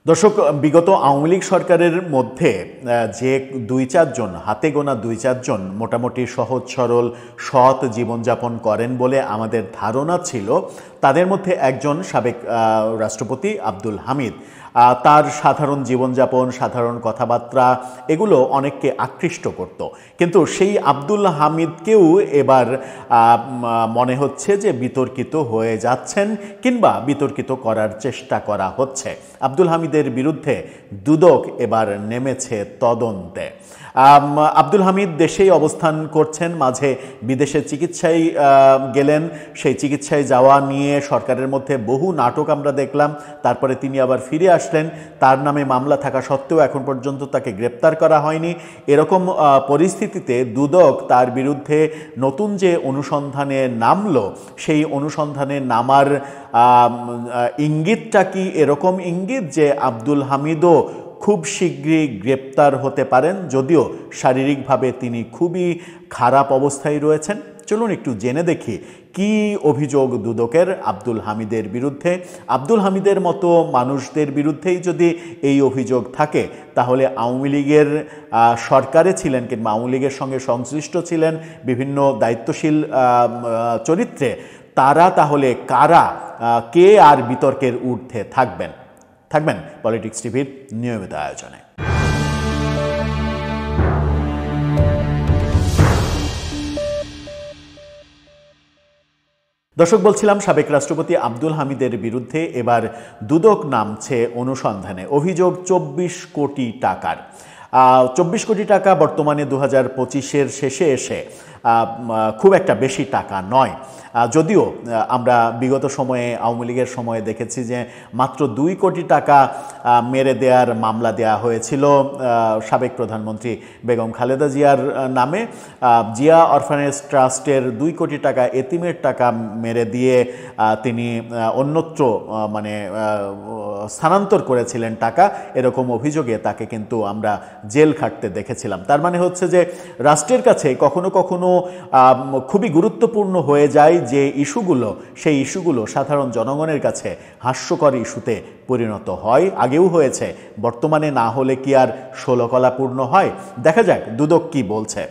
দর্শক, বিগত আওয়ামী লীগ সরকারের মধ্যে যে ২-৪ জন, হাতে গোনা ২-৪ জন মোটামুটি সহজ সরল সৎ জীবনযাপন করেন বলে আমাদের ধারণা ছিল, তাদের মধ্যে একজন সাবেক রাষ্ট্রপতি আব্দুল হামিদ। তার সাধারণ জীবনযাপন, সাধারণ কথাবার্তা এগুলো অনেককে আকৃষ্ট করত। কিন্তু সেই আব্দুল হামিদকেও এবার মনে হচ্ছে যে বিতর্কিত হয়ে যাচ্ছেন কিংবা বিতর্কিত করার চেষ্টা করা হচ্ছে। আব্দুল হামিদের বিরুদ্ধে দুদক এবার নেমেছে তদন্তে। আব্দুল হামিদ দেশেই অবস্থান করছেন, মাঝে বিদেশে চিকিৎসায় গেলেন। সেই চিকিৎসায় যাওয়া নিয়ে সরকারের মধ্যে বহু নাটক আমরা দেখলাম। তারপরে তিনি আবার ফিরে আসলেন। তার নামে মামলা থাকা সত্ত্বেও এখন পর্যন্ত তাকে গ্রেপ্তার করা হয়নি। এরকম পরিস্থিতিতে দুদক তার বিরুদ্ধে নতুন যে অনুসন্ধানে নামলো, সেই অনুসন্ধানে নামার ইঙ্গিতটা কি এরকম ইঙ্গিত যে আব্দুল হামিদও খুব শীঘ্রই গ্রেপ্তার হতে পারেন, যদিও শারীরিকভাবে তিনি খুবই খারাপ অবস্থায় রয়েছেন? চলুন একটু জেনে দেখি কি অভিযোগ দুদকের আব্দুল হামিদের বিরুদ্ধে। আব্দুল হামিদের মতো মানুষদের বিরুদ্ধেই যদি এই অভিযোগ থাকে, তাহলে আওয়ামী লীগের সরকারে ছিলেন কিংবা আওয়ামী লীগের সঙ্গে সংশ্লিষ্ট ছিলেন বিভিন্ন দায়িত্বশীল চরিত্রে, তারা তাহলে কারা, কে আর বিতর্কের ঊর্ধ্বে থাকবেন পলিটিক্স টিভির নিয়মিত আয়োজনে। দর্শক, বলছিলাম সাবেক রাষ্ট্রপতি আব্দুল হামিদের বিরুদ্ধে এবার দুদক নামছে অনুসন্ধানে। অভিযোগ ২৪ কোটি টাকার। ২৪ কোটি টাকা বর্তমানে ২০২৫-এর শেষে এসে খুব একটা বেশি টাকা নয়। যদিও আমরা বিগত সময়ে আওয়ামী লীগের সময়ে দেখেছি যে মাত্র ২ কোটি টাকা মেরে দেওয়ার মামলা দেয়া হয়েছিল সাবেক প্রধানমন্ত্রী বেগম খালেদা জিয়ার নামে। জিয়া অরফানেজ ট্রাস্টের ২ কোটি টাকা এতিমের টাকা মেরে দিয়ে তিনি অন্যত্র স্থানান্তর করেছিলেন টাকা, এরকম অভিযোগে তাকে কিন্তু আমরা জেল খাটতে দেখেছিলাম। তার মানে হচ্ছে যে রাষ্ট্রের কাছে কখনো কখনো খুবই গুরুত্বপূর্ণ হয়ে যায় যে ইস্যুগুলো, সেই ইস্যুগুলো সাধারণ জনগণের কাছে হাস্যকর ইস্যুতে পরিণত হয়। আগেও হয়েছে, বর্তমানে না হলে কি আর ষোলকলাপূর্ণ হয়? দেখা যাক দুদক কি বলছে।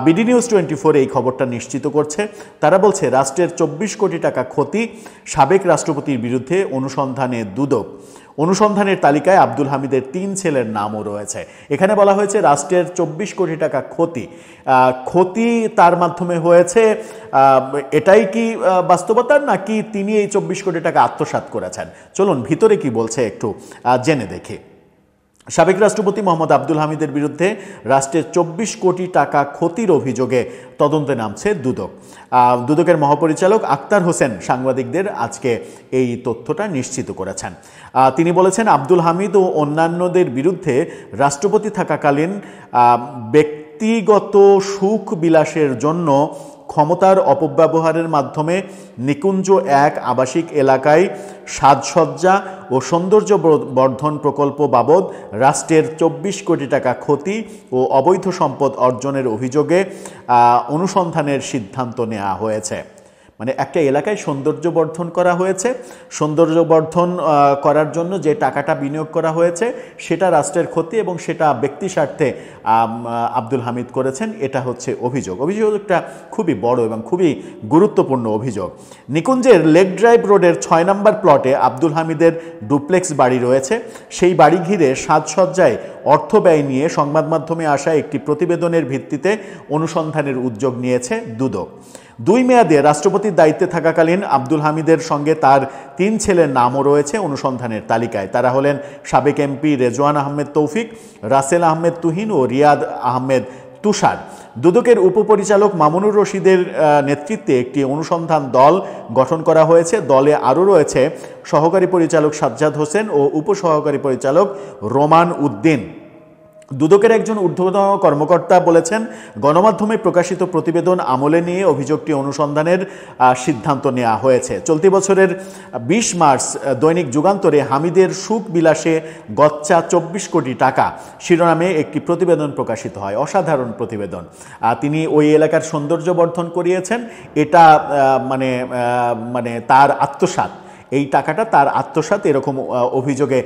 বিডি নিউজ 24 এই খবরটা নিশ্চিত করছে। তারা বলছে রাষ্ট্রের ২৪ কোটি টাকা ক্ষতি, সাবেক রাষ্ট্রপতির বিরুদ্ধে অনুসন্ধানে দুদক। অনুসন্ধানের তালিকায় আব্দুল হামিদের ৩ ছেলের নামও রয়েছে। এখানে বলা হয়েছে রাষ্ট্রের ২৪ কোটি টাকা ক্ষতি তার মাধ্যমে হয়েছে। এটাই কি বাস্তবতার, নাকি তিনি এই ২৪ কোটি টাকা আত্মসাৎ করেছেন? চলুন ভিতরে কি বলছে একটু জেনে দেখি। সাবেক রাষ্ট্রপতি মোহাম্মদ আব্দুল হামিদের বিরুদ্ধে রাষ্ট্রের ২৪ কোটি টাকা ক্ষতির অভিযোগে তদন্তে নামছে দুদক। দুদকের মহাপরিচালক আক্তার হোসেন সাংবাদিকদের আজকে এই তথ্যটা নিশ্চিত করেছেন। তিনি বলেছেন, আব্দুল হামিদ ও অন্যান্যদের বিরুদ্ধে রাষ্ট্রপতি থাকাকালীন ব্যক্তিগত সুখ বিলাসের জন্য ক্ষমতার অপব্যবহারের মাধ্যমে নিকুঞ্জ ১ আবাসিক এলাকায় সাজসজ্জা ও সৌন্দর্য বর্ধন প্রকল্প বাবদ রাষ্ট্রের ২৪ কোটি টাকা ক্ষতি ও অবৈধ সম্পদ অর্জনের অভিযোগে অনুসন্ধানের সিদ্ধান্ত নেওয়া হয়েছে। মানে একটা এলাকায় সৌন্দর্য বর্ধন করা হয়েছে, সৌন্দর্য বর্ধন করার জন্য যে টাকাটা বিনিয়োগ করা হয়েছে সেটা রাষ্ট্রের ক্ষতি এবং সেটা ব্যক্তি স্বার্থে আব্দুল হামিদ করেছেন, এটা হচ্ছে অভিযোগ। অভিযোগটা খুবই বড় এবং খুবই গুরুত্বপূর্ণ অভিযোগ। নিকুঞ্জের লেক ড্রাইভ রোডের ৬ নম্বর প্লটে আব্দুল হামিদের ডুপ্লেক্স বাড়ি রয়েছে। সেই বাড়ি ঘিরে সাজসজ্জায় অর্থ ব্যয় নিয়ে সংবাদ মাধ্যমে আসা একটি প্রতিবেদনের ভিত্তিতে অনুসন্ধানের উদ্যোগ নিয়েছে দুদক। ২ মেয়াদে রাষ্ট্রপতির দায়িত্বে থাকাকালীন আব্দুল হামিদের সঙ্গে তার ৩ ছেলের নামও রয়েছে অনুসন্ধানের তালিকায়। তারা হলেন সাবেক এমপি রেজওয়ান আহমেদ তৌফিক, রাসেল আহমেদ তুহিন ও রিয়াদ আহমেদ তুষার। দুদকের উপপরিচালক মামুনুর রশিদের নেতৃত্বে একটি অনুসন্ধান দল গঠন করা হয়েছে। দলে আরও রয়েছে সহকারী পরিচালক সাজ্জাদ হোসেন ও উপসহকারী পরিচালক রোমান উদ্দিন। দুদকের একজন ঊর্ধ্বতন কর্মকর্তা বলেছেন, গণমাধ্যমে প্রকাশিত প্রতিবেদন আমলে নিয়ে অভিযোগটি অনুসন্ধানের সিদ্ধান্ত নেওয়া হয়েছে। চলতি বছরের ২০ মার্চ দৈনিক যুগান্তরে হামিদের সুখ বিলাসে গচ্চা ২৪ কোটি টাকা শিরোনামে একটি প্রতিবেদন প্রকাশিত হয়। অসাধারণ প্রতিবেদন। তিনি ওই এলাকার সৌন্দর্য বর্ধন করিয়েছেন, এটা মানে তার আত্মসাৎ, এই টাকাটা তার আত্মসাৎ, এরকম অভিযোগে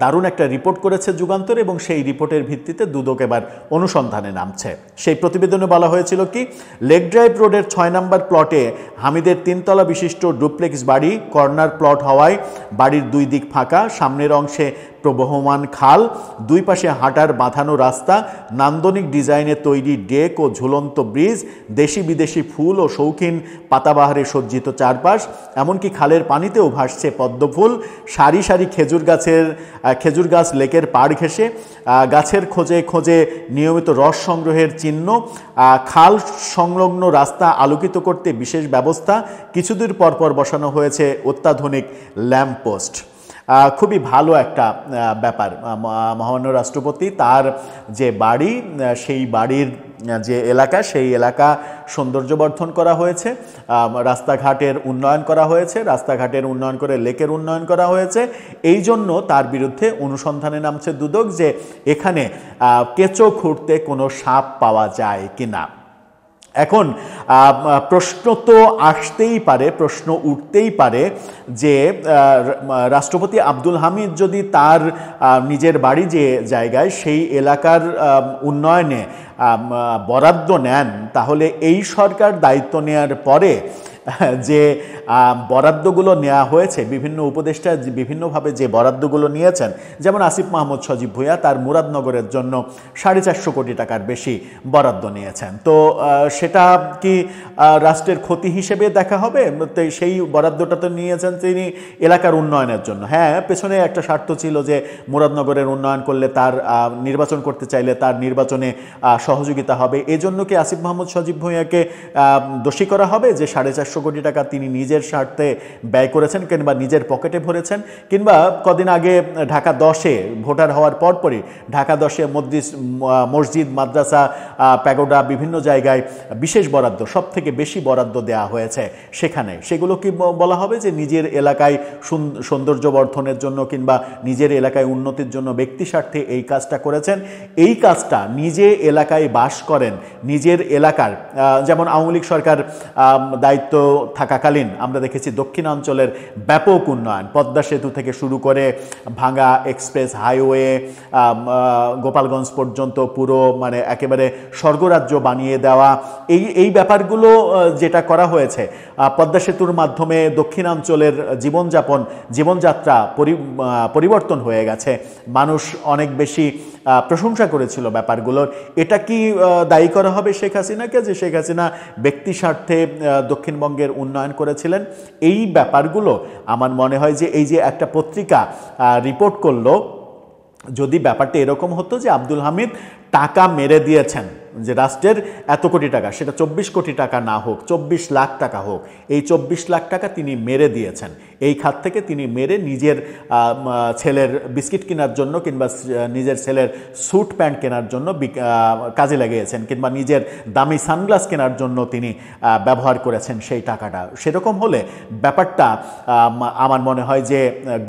দারুণ একটা রিপোর্ট করেছে যুগান্তর, এবং সেই রিপোর্টের ভিত্তিতে দুদক এবার অনুসন্ধানে নামছে। সেই প্রতিবেদনে বলা হয়েছিল কি, লেক ড্রাইভ রোডের 6 নম্বর প্লটে হামিদের 3 তলা বিশিষ্ট ডুপ্লেক্স বাড়ি, কর্নার প্লট হওয়ায় বাড়ির 2 দিক ফাঁকা, সামনের অংশে প্রবহমান খাল, 2 পাশে হাঁটার বাঁধানো রাস্তা, নান্দনিক ডিজাইনে তৈরি ডেক ও ঝুলন্ত ব্রিজ, দেশি বিদেশি ফুল ও শৌখিন পাতাবাহারে সজ্জিত চারপাশ, এমনকি খালের পানিতেও ভাসছে পদ্মফুল, সারি সারি খেজুর গাছ লেকের পাড় ঘেঁষে, গাছের খোঁজে খোঁজে নিয়মিত রস সংগ্রহের চিহ্ন, খাল সংলগ্ন রাস্তা আলোকিত করতে বিশেষ ব্যবস্থা, কিছুদূর পরপর বসানো হয়েছে অত্যাধুনিক ল্যাম্পপোস্ট। খুবই ভালো একটা ব্যাপার। মহামান্য রাষ্ট্রপতি তার যে বাড়ি, সেই বাড়ির যে এলাকা, সেই এলাকা সৌন্দর্যবর্ধন করা হয়েছে, রাস্তাঘাটের উন্নয়ন করা হয়েছে, রাস্তাঘাটের উন্নয়ন করে লেকের উন্নয়ন করা হয়েছে। এই জন্য তার বিরুদ্ধে অনুসন্ধানে নামছে দুদক যে এখানে কেঁচো খুঁড়তে কোনো সাপ পাওয়া যায় কিনা। এখন প্রশ্ন তো আসতেই পারে, প্রশ্ন উঠতেই পারে যে রাষ্ট্রপতি আব্দুল হামিদ যদি তার নিজের বাড়ি যে জায়গায়, সেই এলাকার উন্নয়নে বরাদ্দ নেন, তাহলে এই সরকার দায়িত্ব নেওয়ার পরে যে বরাদ্দগুলো নেওয়া হয়েছে, বিভিন্ন উপদেষ্টা বিভিন্নভাবে যে বরাদ্দগুলো নিয়েছেন, যেমন আসিফ মাহমুদ সজীব ভুঁইয়া তার মুরাদনগরের জন্য 450 কোটি টাকার বেশি বরাদ্দ নিয়েছেন। তো সেটা কি রাষ্ট্রের ক্ষতি হিসেবে দেখা হবে? তো সেই বরাদ্দটা তো নিয়েছেন তিনি এলাকার উন্নয়নের জন্য। হ্যাঁ, পেছনে একটা স্বার্থ ছিল যে মুরাদনগরের উন্নয়ন করলে তার নির্বাচন করতে চাইলে তার নির্বাচনে সহযোগিতা হবে। এজন্য কি আসিফ মাহমুদ সজীব ভুঁইয়াকে দোষী করা হবে যে 450 কোটি টাকা তিনি নিজের স্বার্থে ব্যয় করেছেন, কিংবা নিজের পকেটে ভরেছেন? কিংবা কদিন আগে ঢাকা 10-এ ভোটার হওয়ার পরপরই ঢাকা 10-এ মসজিদ, মাদ্রাসা, প্যাগোডা, বিভিন্ন জায়গায় বিশেষ বরাদ্দ, সব থেকে বেশি বরাদ্দ দেওয়া হয়েছে। সেগুলো কি বলা হবে যে নিজের এলাকায় সৌন্দর্য বর্ধনের জন্য কিংবা নিজের এলাকায় উন্নতির জন্য ব্যক্তি স্বার্থে এই কাজটা করেছেন? এই কাজটা নিজে এলাকায় বাস করেন, নিজের এলাকার, যেমন আওয়ামী লীগ সরকার দায়িত্ব থাকাকালীন আমরা দেখেছি দক্ষিণাঞ্চলের ব্যাপক উন্নয়ন, পদ্মা সেতু থেকে শুরু করে ভাঙ্গা এক্সপ্রেস হাইওয়ে, গোপালগঞ্জ পর্যন্ত পুরো মানে একেবারে স্বর্গরাজ্য বানিয়ে দেওয়া, এই ব্যাপারগুলো যেটা করা হয়েছে, পদ্মা সেতুর মাধ্যমে দক্ষিণাঞ্চলের জীবনযাত্রা পরিবর্তন হয়ে গেছে, মানুষ অনেক বেশি প্রশংসা করেছিল ব্যাপারগুলোর। এটা কি দায়ী করা হবে শেখ হাসিনাকে যে শেখ হাসিনা ব্যক্তি স্বার্থে দক্ষিণবঙ্গের উন্নয়ন করেছিলেন? এই ব্যাপারগুলো আমার মনে হয় যে এই যে একটা পত্রিকা রিপোর্ট করলো, যদি ব্যাপারটা এরকম হতো যে আব্দুল হামিদ টাকা মেরে দিয়েছেন, যে রাষ্ট্রের এত কোটি টাকা, সেটা 24 কোটি টাকা না হোক, 24 লাখ টাকা হোক, এই 24 লাখ টাকা তিনি মেরে দিয়েছেন, এই খাত থেকে তিনি মেরে নিজের ছেলের বিস্কিট কেনার জন্য কিংবা নিজের ছেলের স্যুট প্যান্ট কেনার জন্য কাজে লাগিয়েছেন, কিংবা নিজের দামি সানগ্লাস কেনার জন্য তিনি ব্যবহার করেছেন সেই টাকাটা। সেরকম হলে ব্যাপারটা আমার মনে হয় যে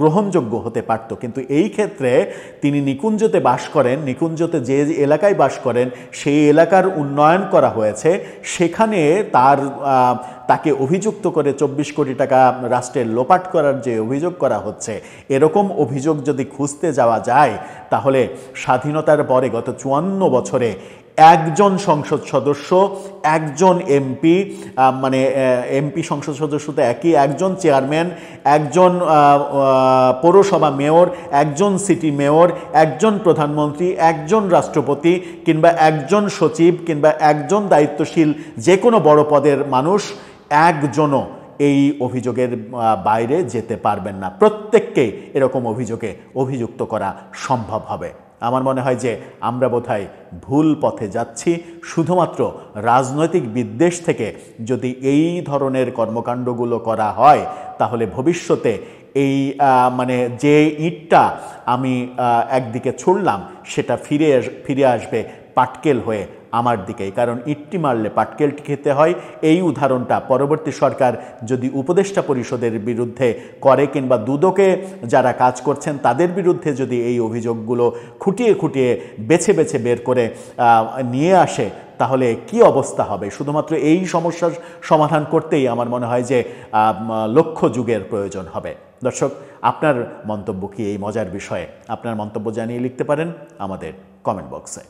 গ্রহণযোগ্য হতে পারত। কিন্তু এই ক্ষেত্রে তিনি নিকুঞ্জতে বাস করেন, নিকুঞ্জতে যে এলাকায় বাস করেন সেই এলাকার উন্নয়ন করা হয়েছে, সেখানে তাকে অভিযুক্ত করে 24 কোটি টাকা রাষ্ট্রের লোপাট করার যে অভিযোগ করা হচ্ছে, এরকম অভিযোগ যদি খুঁজতে যাওয়া যায়, তাহলে স্বাধীনতার পরে গত 54 বছরে একজন সংসদ সদস্য, একজন এমপি, মানে এমপি সংসদ সদস্য তো একই, একজন চেয়ারম্যান, একজন পৌরসভা মেয়র, একজন সিটি মেয়র, একজন প্রধানমন্ত্রী, একজন রাষ্ট্রপতি কিংবা একজন সচিব কিংবা একজন দায়িত্বশীল যে কোনো বড় পদের মানুষ একজনও এই অভিযোগের বাইরে যেতে পারবেন না। প্রত্যেককেই এরকম অভিযোগে অভিযুক্ত করা সম্ভব হবে। আমার মনে হয় যে আমরা বোধহয় ভুল পথে যাচ্ছি। শুধুমাত্র রাজনৈতিক বিদ্বেষ থেকে যদি এই ধরনের কর্মকাণ্ডগুলো করা হয়, তাহলে ভবিষ্যতে এই মানে যে ইটটা আমি একদিকে ছুড়লাম, সেটা ফিরে আসবে পাটকেল হয়ে আমার দিকেই, কারণ ইটটি মারলে পাটকেলটি খেতে হয়। এই উদাহরণটা পরবর্তী সরকার যদি উপদেষ্টা পরিষদের বিরুদ্ধে করে কিংবা দুদকে যারা কাজ করছেন তাদের বিরুদ্ধে যদি এই অভিযোগগুলো খুঁটিয়ে খুঁটিয়ে বেছে বেছে বের করে নিয়ে আসে, তাহলে কি অবস্থা হবে। শুধুমাত্র এই সমস্যার সমাধান করতেই আমার মনে হয় যে লক্ষ যুগের প্রয়োজন হবে। দর্শক, আপনার মন্তব্য কি এই মজার বিষয়ে? আপনার মন্তব্য জানিয়ে লিখতে পারেন আমাদের কমেন্ট বক্সে।